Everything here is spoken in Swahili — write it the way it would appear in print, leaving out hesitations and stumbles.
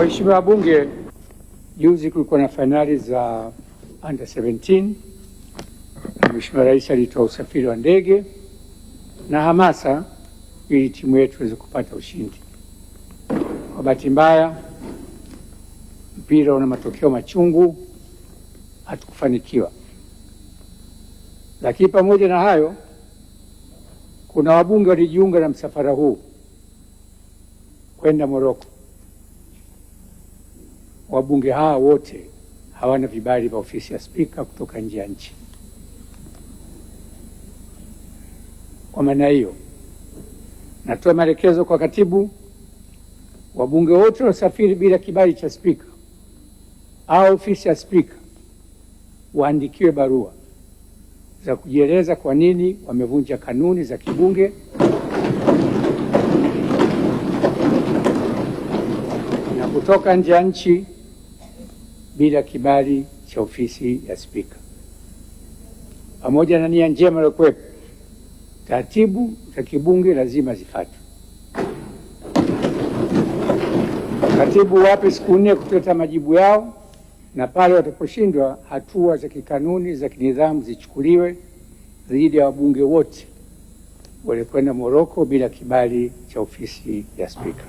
Waheshimiwa wabunge, juzi kulikuwa na fainali za under 17 na Mheshimiwa Rais alitoa usafiri wa ndege na hamasa ili timu yetu iweze kupata ushindi. Kwa bahati mbaya, mpira una matokeo machungu, hatukufanikiwa. Lakini pamoja na hayo, kuna wabunge walijiunga na msafara huu kwenda Morocco. Wabunge hawa wote hawana vibali vya ofisi ya spika kutoka nje ya nchi. Kwa maana hiyo, natoa maelekezo kwa katibu, wabunge wote waliosafiri bila kibali cha spika au ofisi ya spika waandikiwe barua za kujieleza kwa nini wamevunja kanuni za kibunge na kutoka nje ya nchi bila kibali cha ofisi ya spika. Pamoja na nia njema iliyokuwepo, taratibu za kibunge lazima zifuatwe. Katibu wape siku 4 kuleta majibu yao, na pale wataposhindwa, hatua za kikanuni za kinidhamu zichukuliwe dhidi ya wabunge wote walikwenda Morocco bila kibali cha ofisi ya spika.